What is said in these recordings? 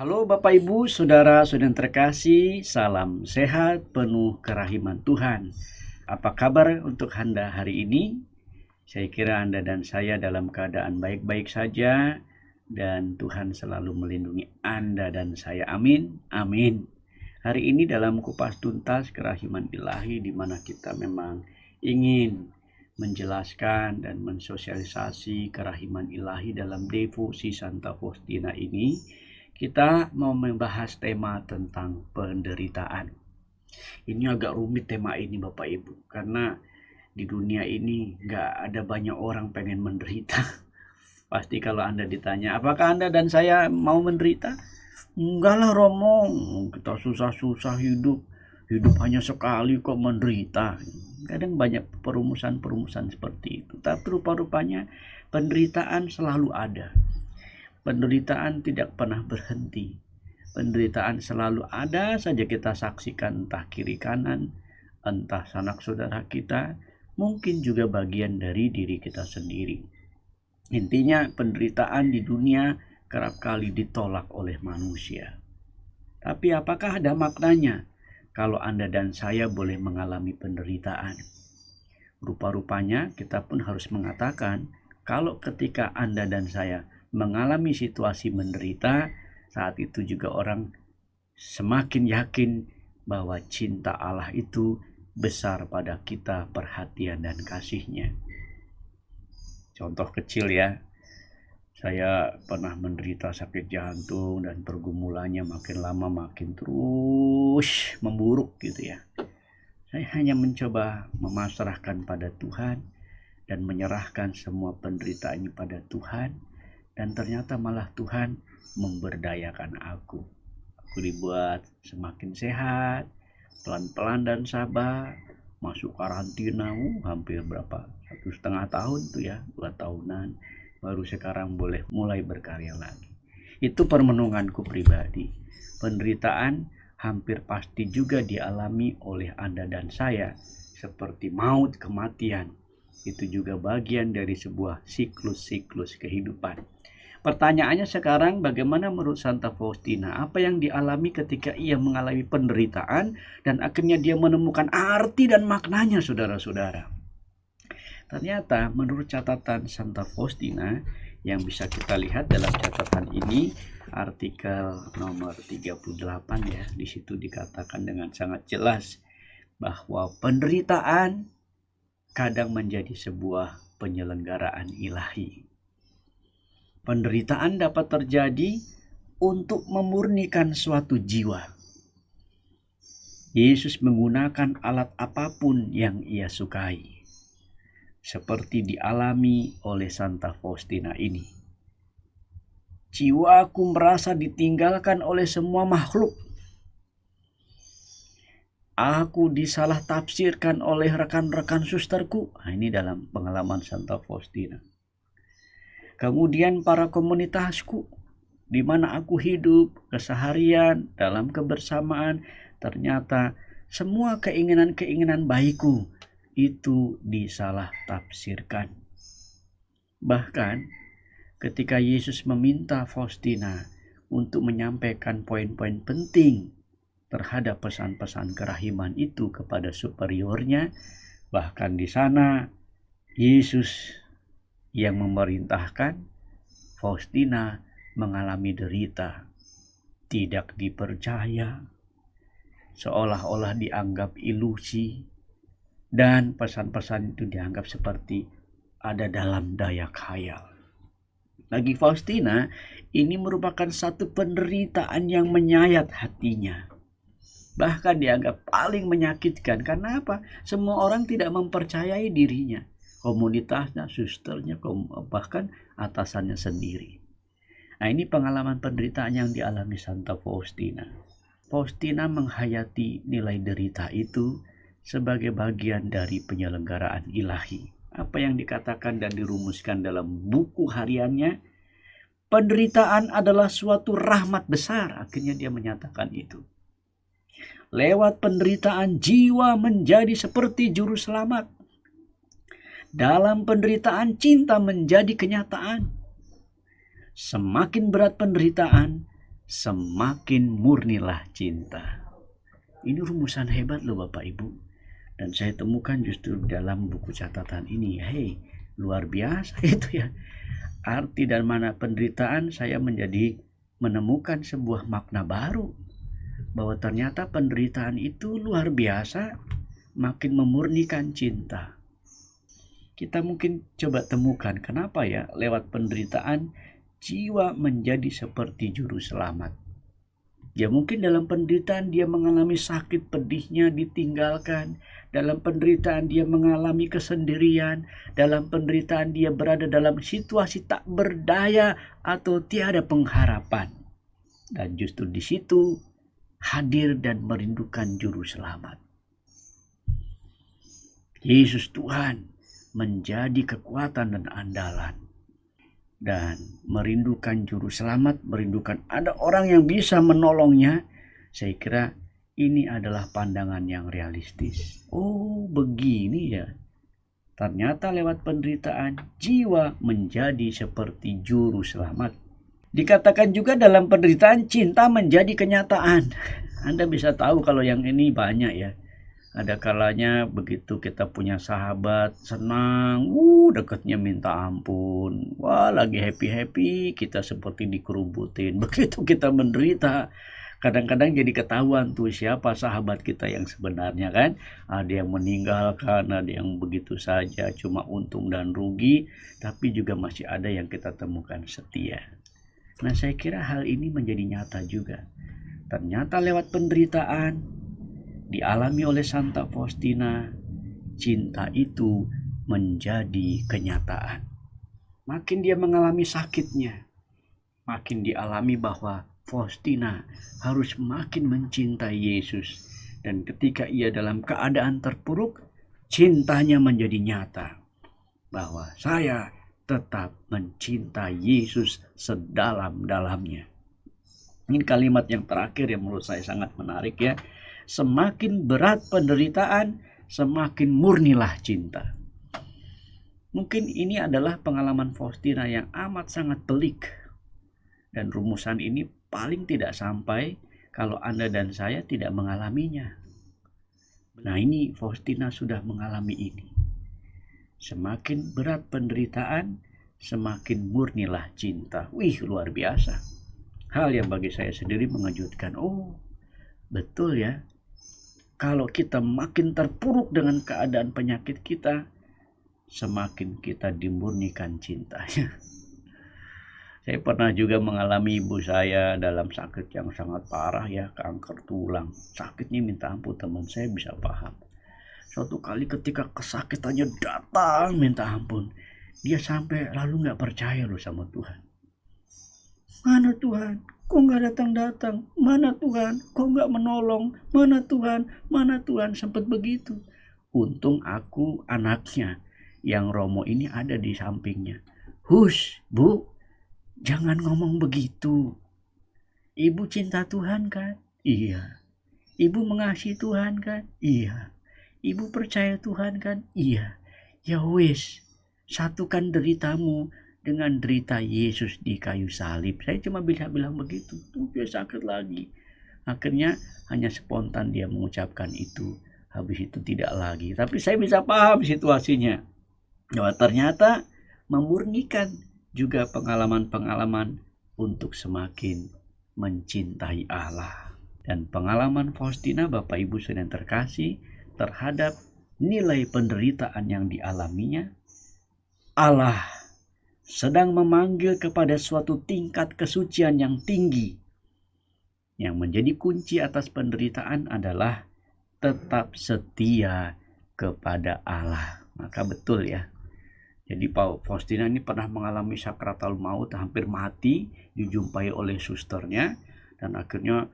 Halo Bapak Ibu, saudara-saudara yang terkasih, salam sehat penuh kerahiman Tuhan. Apa kabar untuk Anda hari ini? Saya kira Anda dan saya dalam keadaan baik-baik saja dan Tuhan selalu melindungi Anda dan saya. Amin. Amin. Hari ini dalam kupas tuntas kerahiman ilahi di mana kita memang ingin menjelaskan dan mensosialisasi kerahiman ilahi dalam devosi Santa Faustina ini, kita mau membahas tema tentang penderitaan. Ini agak rumit tema ini Bapak Ibu, karena di dunia ini gak ada banyak orang pengen menderita. Pasti kalau Anda ditanya, apakah Anda dan saya mau menderita? Enggak lah Romo, kita susah-susah hidup hanya sekali kok menderita. Kadang banyak perumusan seperti itu. Tapi rupa-rupanya penderitaan selalu ada. Penderitaan tidak pernah berhenti. Penderitaan selalu ada saja kita saksikan, entah kiri kanan, entah sanak saudara kita, mungkin juga bagian dari diri kita sendiri. Intinya penderitaan di dunia kerap kali ditolak oleh manusia. Tapi apakah ada maknanya kalau Anda dan saya boleh mengalami penderitaan? Rupa-rupanya kita pun harus mengatakan kalau ketika Anda dan saya mengalami situasi menderita, saat itu juga orang semakin yakin bahwa cinta Allah itu besar pada kita, perhatian dan kasih-Nya. Contoh kecil ya, saya pernah menderita sakit jantung dan pergumulannya makin lama makin terus memburuk gitu ya. Saya hanya mencoba memasrahkan pada Tuhan dan menyerahkan semua penderitaannya pada Tuhan, dan ternyata malah Tuhan memberdayakan aku. Aku dibuat semakin sehat, pelan-pelan dan sabar, masuk karantina hampir berapa, 1,5 tahun tuh ya, 2 tahunan, baru sekarang boleh mulai berkarya lagi. Itu permenunganku pribadi. Penderitaan hampir pasti juga dialami oleh Anda dan saya, seperti maut, kematian. Itu juga bagian dari sebuah siklus-siklus kehidupan. Pertanyaannya sekarang, bagaimana menurut Santa Faustina? Apa yang dialami ketika ia mengalami penderitaan dan akhirnya dia menemukan arti dan maknanya, saudara-saudara? Ternyata menurut catatan Santa Faustina yang bisa kita lihat dalam catatan ini, artikel nomor 38 ya, di situ dikatakan dengan sangat jelas bahwa penderitaan kadang menjadi sebuah penyelenggaraan ilahi. Penderitaan dapat terjadi untuk memurnikan suatu jiwa. Yesus menggunakan alat apapun yang ia sukai, seperti dialami oleh Santa Faustina ini. Jiwaku merasa ditinggalkan oleh semua makhluk. Aku disalah tafsirkan oleh rekan-rekan susterku. Ini dalam pengalaman Santa Faustina. Kemudian para komunitasku, di mana aku hidup keseharian dalam kebersamaan, ternyata semua keinginan-keinginan baikku itu disalah tafsirkan. Bahkan ketika Yesus meminta Faustina untuk menyampaikan poin-poin penting terhadap pesan-pesan kerahiman itu kepada superiornya, bahkan di sana Yesus yang memerintahkan Faustina mengalami derita, tidak dipercaya, seolah-olah dianggap ilusi, dan pesan-pesan itu dianggap seperti ada dalam daya khayal. Bagi Faustina, ini merupakan satu penderitaan yang menyayat hatinya. Bahkan dianggap paling menyakitkan. Karena apa? Semua orang tidak mempercayai dirinya. Komunitasnya, susternya, bahkan atasannya sendiri. Nah, ini pengalaman penderitaan yang dialami Santa Faustina. Faustina menghayati nilai derita itu sebagai bagian dari penyelenggaraan ilahi. Apa yang dikatakan dan dirumuskan dalam buku hariannya, penderitaan adalah suatu rahmat besar. Akhirnya dia menyatakan itu. Lewat penderitaan jiwa menjadi seperti juru selamat. Dalam penderitaan cinta menjadi kenyataan. Semakin berat penderitaan, semakin murnilah cinta. Ini rumusan hebat loh Bapak Ibu. Dan saya temukan justru dalam buku catatan ini. Hei, luar biasa itu ya. Arti dan mana penderitaan, saya menemukan sebuah makna baru. Bahwa ternyata penderitaan itu luar biasa, makin memurnikan cinta. Kita mungkin coba temukan kenapa ya lewat penderitaan jiwa menjadi seperti juru selamat. Ya mungkin dalam penderitaan dia mengalami sakit pedihnya ditinggalkan. Dalam penderitaan dia mengalami kesendirian. Dalam penderitaan dia berada dalam situasi tak berdaya atau tiada pengharapan. Dan justru di situ hadir dan merindukan juru selamat. Yesus Tuhan menjadi kekuatan dan andalan. Dan merindukan juru selamat, merindukan ada orang yang bisa menolongnya. Saya kira ini adalah pandangan yang realistis. Oh begini ya. Ternyata lewat penderitaan jiwa menjadi seperti juru selamat. Dikatakan juga dalam penderitaan cinta menjadi kenyataan. Anda bisa tahu kalau yang ini banyak ya. Ada kalanya begitu kita punya sahabat senang, dekatnya minta ampun. Wah, lagi happy-happy, kita seperti dikerubutin. Begitu kita menderita, kadang-kadang jadi ketahuan tuh siapa sahabat kita yang sebenarnya kan. Ada yang meninggalkan, ada yang begitu saja cuma untung dan rugi, tapi juga masih ada yang kita temukan setia. Nah, saya kira hal ini menjadi nyata juga. Ternyata lewat penderitaan dialami oleh Santa Faustina, cinta itu menjadi kenyataan. Makin dia mengalami sakitnya, makin dialami bahwa Faustina harus makin mencintai Yesus. Dan ketika ia dalam keadaan terpuruk, cintanya menjadi nyata. Bahwa saya tetap mencintai Yesus sedalam-dalamnya. Ini kalimat yang terakhir yang menurut saya sangat menarik ya. Semakin berat penderitaan, semakin murnilah cinta. Mungkin ini adalah pengalaman Faustina yang amat sangat pelik. Dan rumusan ini paling tidak sampai kalau Anda dan saya tidak mengalaminya. Nah ini Faustina sudah mengalami ini. Semakin berat penderitaan, semakin murnilah cinta. Wih, luar biasa. Hal yang bagi saya sendiri mengejutkan. Oh, betul ya. Kalau kita makin terpuruk dengan keadaan penyakit kita, semakin kita dimurnikan cintanya. Saya pernah juga mengalami ibu saya dalam sakit yang sangat parah ya, kanker tulang. Sakitnya minta ampun, teman saya bisa paham. Suatu kali ketika kesakitannya datang minta ampun, dia sampai lalu gak percaya loh sama Tuhan. Mana Tuhan? Kok gak datang-datang? Mana Tuhan? Kok gak menolong? Mana Tuhan? Mana Tuhan? Sempat begitu. Untung aku anaknya yang Romo ini ada di sampingnya. Hush, Bu, jangan ngomong begitu. Ibu cinta Tuhan kan? Iya. Ibu mengasihi Tuhan kan? Iya. Ibu percaya Tuhan kan? Iya. Ya wis, satukan deritamu dengan derita Yesus di kayu salib. Saya cuma bisa bilang begitu. Tuh dia sakit lagi. Akhirnya hanya spontan dia mengucapkan itu. Habis itu tidak lagi. Tapi saya bisa paham situasinya. Bahwa ternyata memurnikan juga pengalaman-pengalaman untuk semakin mencintai Allah. Dan pengalaman Faustina Bapak Ibu saudara terkasih terhadap nilai penderitaan yang dialaminya, Allah sedang memanggil kepada suatu tingkat kesucian yang tinggi. Yang menjadi kunci atas penderitaan adalah tetap setia kepada Allah. Maka betul ya. Jadi Faustina ini pernah mengalami sakratul maut, hampir mati, dijumpai oleh susternya, dan akhirnya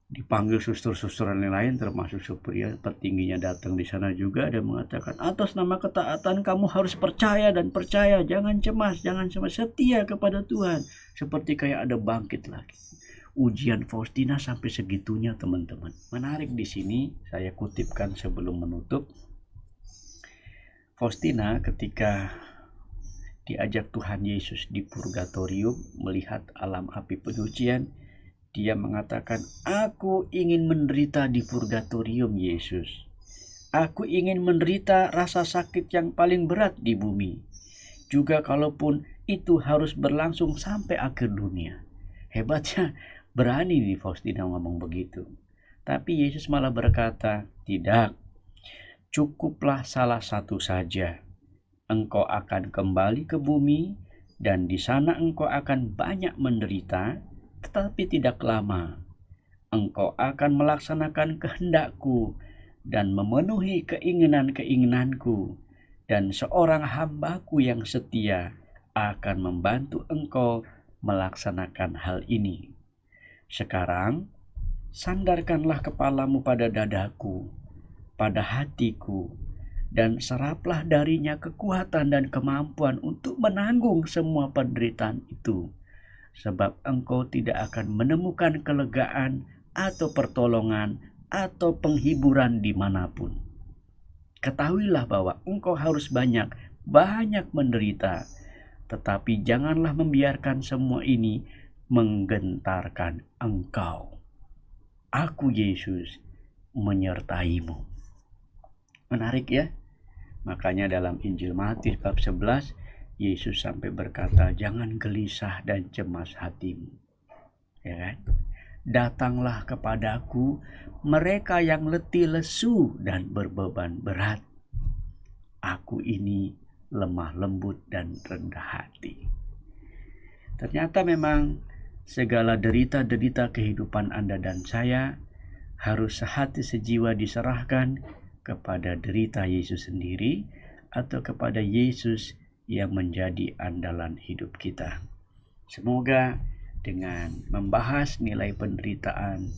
dipanggil suster-suster yang lain termasuk superior petingginya datang di sana juga dan mengatakan, atas nama ketaatan kamu harus percaya dan percaya, jangan cemas, setia kepada Tuhan. Seperti kayak ada bangkit lagi. Ujian Faustina sampai segitunya teman-teman. Menarik di sini saya kutipkan sebelum menutup. Faustina ketika diajak Tuhan Yesus di purgatorium melihat alam api penyucian, Dia mengatakan, "Aku ingin menderita di purgatorium, Yesus. Aku ingin menderita rasa sakit yang paling berat di bumi. Juga kalaupun itu harus berlangsung sampai akhir dunia." Hebatnya, berani nih Faustina ngomong begitu. Tapi Yesus malah berkata, "Tidak, cukuplah salah satu saja. Engkau akan kembali ke bumi, dan di sana engkau akan banyak menderita, tetapi tidak lama. Engkau akan melaksanakan kehendakku dan memenuhi keinginan-keinginanku, dan seorang hambaku yang setia akan membantu engkau melaksanakan hal ini. Sekarang, sandarkanlah kepalamu pada dadaku, pada hatiku, dan seraplah darinya kekuatan dan kemampuan untuk menanggung semua penderitaan itu, sebab engkau tidak akan menemukan kelegaan atau pertolongan atau penghiburan dimanapun. Ketahuilah bahwa engkau harus banyak menderita, tetapi janganlah membiarkan semua ini menggentarkan engkau. Aku, Yesus, menyertaimu." Menarik ya. Makanya dalam Injil Matius bab 11, Yesus sampai berkata, "Jangan gelisah dan cemas hatimu." Ya kan? "Datanglah kepadaku mereka yang letih lesu dan berbeban berat. Aku ini lemah lembut dan rendah hati." Ternyata memang segala derita-derita kehidupan Anda dan saya harus sehati sejiwa diserahkan kepada derita Yesus sendiri atau kepada Yesus yang menjadi andalan hidup kita. Semoga dengan membahas nilai penderitaan,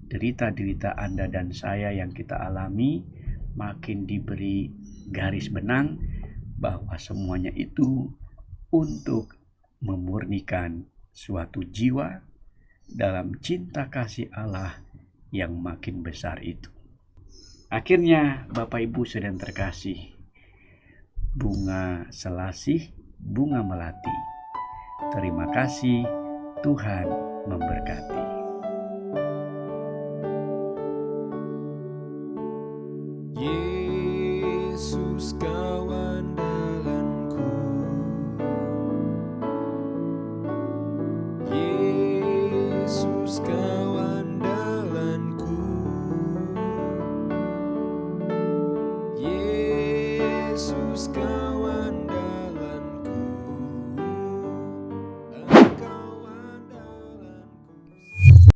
derita-derita Anda dan saya yang kita alami, makin diberi garis benang bahwa semuanya itu untuk memurnikan suatu jiwa dalam cinta kasih Allah yang makin besar itu. Akhirnya, Bapak Ibu sedang terkasih, bunga selasih, bunga melati. Terima kasih, Tuhan memberkati. Yesus